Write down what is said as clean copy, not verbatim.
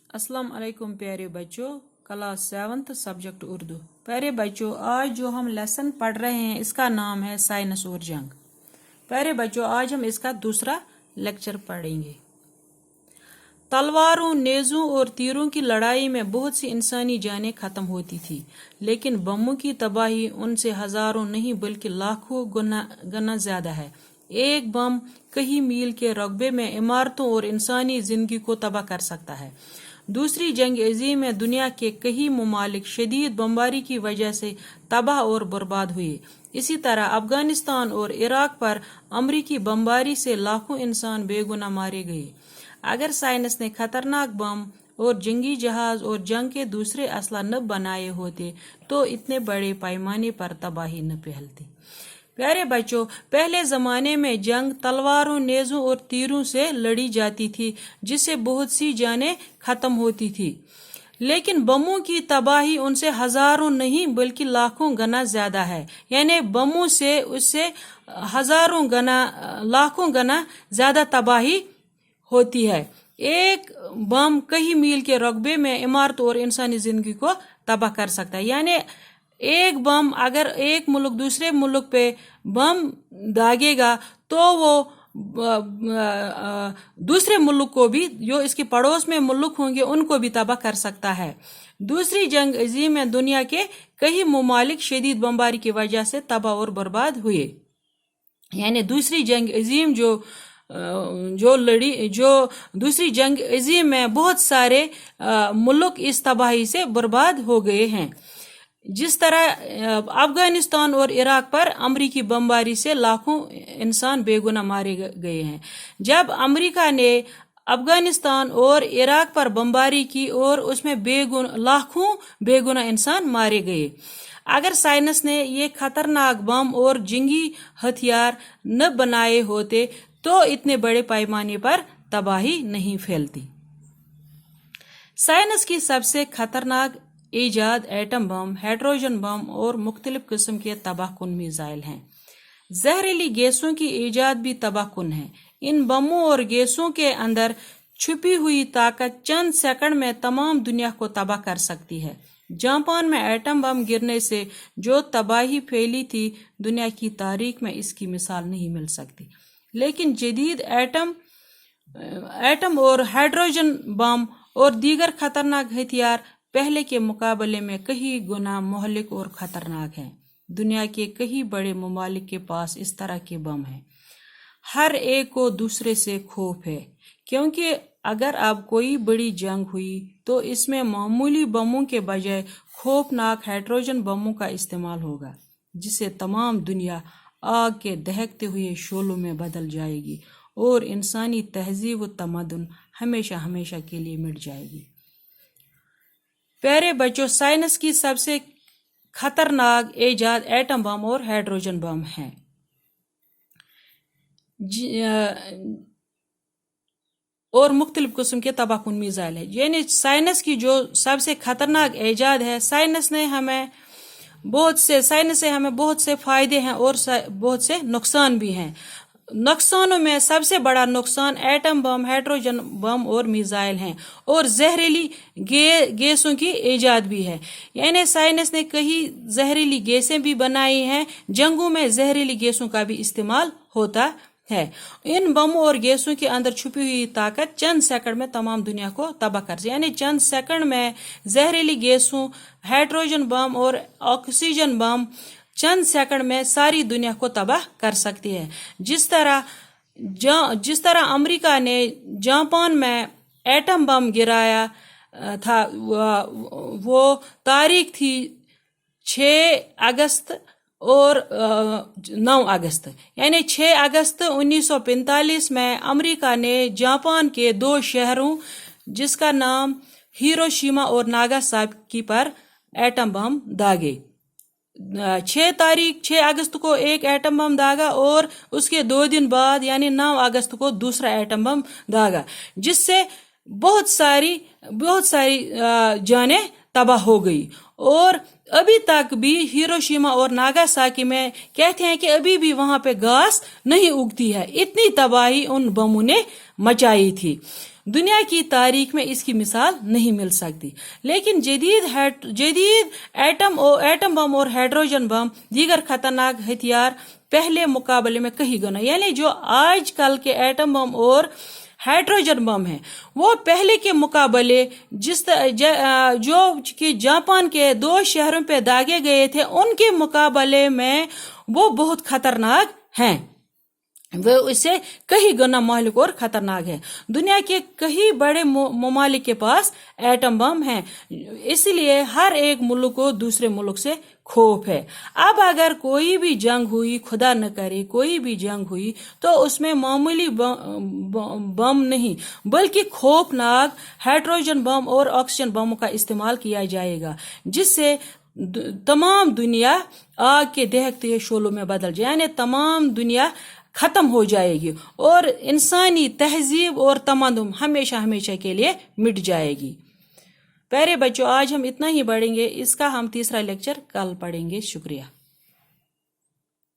अस्सलाम वालेकुम प्यारे बच्चों, क्लास 7 सब्जेक्ट उर्दू। प्यारे बच्चों, आज जो हम लेसन पढ़ रहे हैं इसका नाम है साइंस और जंग। प्यारे बच्चों, आज हम इसका दूसरा लेक्चर पढ़ेंगे। तलवारों, नेज़ों और तीरों की लड़ाई में बहुत सी इंसानी जानें खत्म होती थी, लेकिन बमों की तबाही उनसे हजारों नहीं बल्कि लाखों गुना ज्यादा है। एक बम कई मील के रकबे में इमारतों और इंसानी जिंदगी को तबाह कर सकता है। दूसरी जंग अजीम में दुनिया के कई ममालिक शदीद बमबारी की वजह से तबाह और बर्बाद हुए। इसी तरह अफगानिस्तान और इराक पर अमरीकी बमबारी से लाखों इंसान बेगुनाह मारे गए। अगर साइंस ने खतरनाक बम और जंगी जहाज और जंग के दूसरे असला न बनाए होते तो इतने बड़े पैमाने पर तबाही न फैलती। प्यारे बच्चों, पहले जमाने में जंग तलवारों, नेज़ों और तीरों से लड़ी जाती थी, जिससे बहुत सी जानें खत्म होती थी, लेकिन बमों की तबाही उनसे हजारों नहीं बल्कि लाखों गुना ज्यादा है। यानी बमों से उससे हजारों गुना, लाखों गुना ज्यादा तबाही होती है। एक बम कई मील के रकबे में इमारत और इंसानी जिंदगी को तबाह कर सकता है। यानी एक बम अगर एक मुल्क दूसरे मुल्क पे बम दागेगा तो वो दूसरे मुल्क को भी, जो इसके पड़ोस में मुल्क होंगे, उनको भी तबाह कर सकता है। दूसरी जंग अजीम में दुनिया के कई ममालिक शदीद बमबारी की वजह से तबाह और बर्बाद हुए। यानी दूसरी जंग अजीम जो दूसरी जंग अजीम में बहुत सारे मुल्क इस तबाही से बर्बाद हो गए हैं। जिस तरह अफगानिस्तान और इराक पर अमरीकी बमबारी से लाखों इंसान बेगुनाह मारे गए हैं। जब अमरीका ने अफगानिस्तान और इराक पर बमबारी की और उसमें लाखों बेगुनाह इंसान मारे गए। अगर साइंस ने ये खतरनाक बम और जंगी हथियार न बनाए होते तो इतने बड़े पैमाने पर तबाही नहीं फैलती। साइंस की सबसे खतरनाक ईजाद एटम बम, हाइड्रोजन बम और मुख्तलिफ किस्म के तबाहकुन मिसाइल हैं। जहरीली गैसों की ईजाद भी तबाहकुन है। इन बमों और गैसों के अंदर छुपी हुई ताकत चंद सेकंड में तमाम दुनिया को तबाह कर सकती है। जापान में एटम बम गिरने से जो तबाही फैली थी, दुनिया की तारीख में इसकी मिसाल नहीं मिल सकती। लेकिन जदीद एटम और हाइड्रोजन बम और दीगर खतरनाक हथियार पहले के मुकाबले में कई गुना मुहलिक और खतरनाक हैं। दुनिया के कई बड़े ममालिक के पास इस तरह के बम हैं। हर एक को दूसरे से खौफ है, क्योंकि अगर अब कोई बड़ी जंग हुई तो इसमें मामूली बमों के बजाय खौफनाक हाइड्रोजन बमों का इस्तेमाल होगा, जिससे तमाम दुनिया आग के दहकते हुए शोलों में बदल जाएगी और इंसानी तहजीब व तमद्दुन हमेशा हमेशा के लिए मिट जाएगी। प्यारे बच्चों, साइंस की सबसे खतरनाक ईजाद एटम बम और हाइड्रोजन बम है। और मुख्तलिफ किस्म के तबाहकुन मिसाइल है। यानी साइंस की जो सबसे खतरनाक ईजाद है, साइंस से हमें बहुत से फायदे हैं और बहुत से नुकसान भी हैं। नुकसानों में सबसे बड़ा नुकसान एटम बम, हाइड्रोजन बम और मिसाइल हैं, और जहरीली गैसों की ईजाद भी है। यानी साइंस ने कई जहरीली गैसें भी बनाई हैं। जंगों में जहरीली गैसों का भी इस्तेमाल होता है। इन बमों और गैसों के अंदर छुपी हुई ताकत चंद सेकंड में तमाम दुनिया को तबाह कर सकती है। यानी चंद सेकंड में जहरीली गैसों, हाइड्रोजन बम और ऑक्सीजन बम चंद सेकंड में सारी दुनिया को तबाह कर सकती है। जिस तरह अमेरिका ने जापान में एटम बम गिराया था, वो तारीख थी 6 अगस्त और 9 अगस्त। यानी 6 अगस्त 1945 में अमेरिका ने जापान के 2 शहरों, जिसका नाम हिरोशिमा और नागासाकी पर एटम बम दागे। 6 अगस्त को एक एटम बम दागा और उसके 2 दिन बाद यानी 9 अगस्त को दूसरा एटम बम दागा, जिससे बहुत सारी जानें तबाह हो गई। और अभी तक भी हिरोशिमा और नागासाकी में कहते हैं कि अभी भी वहां पे घास नहीं उगती है, इतनी तबाही उन बमों ने मचाई थी। دنیا کی تاریخ میں اس کی مثال نہیں مل سکتی. لیکن جدید ایٹم بم اور ہائیڈروجن بم دیگر خطرناک ہتھیار پہلے مقابلے میں کہیں گنا، یعنی جو آج کل کے ایٹم بم اور ہائیڈروجن بم ہیں وہ پہلے کے مقابلے جو کہ جاپان کے 2 شہروں پہ داغے گئے تھے ان کے مقابلے میں وہ بہت خطرناک ہیں، وہ اس سے کئی گنا مہلک اور خطرناک ہے. دنیا کے کئی بڑے ممالک کے پاس ایٹم بم ہیں، اس لیے ہر ایک ملک کو دوسرے ملک سے خوف ہے. اب اگر کوئی بھی جنگ ہوئی، خدا نہ کرے کوئی بھی جنگ ہوئی، تو اس میں معمولی بم نہیں بلکہ خوفناک ہائیڈروجن بم اور آکسیجن بموں کا استعمال کیا جائے گا، جس سے تمام دنیا آگ کے دہکتے شعلوں میں بدل جائے، یعنی تمام دنیا ختم ہو جائے گی اور انسانی تہذیب اور تمدن ہمیشہ کے لیے مٹ جائے گی. پیارے بچوں، آج ہم اتنا ہی پڑھیں گے، اس کا ہم تیسرا لیکچر کل پڑھیں گے. شکریہ.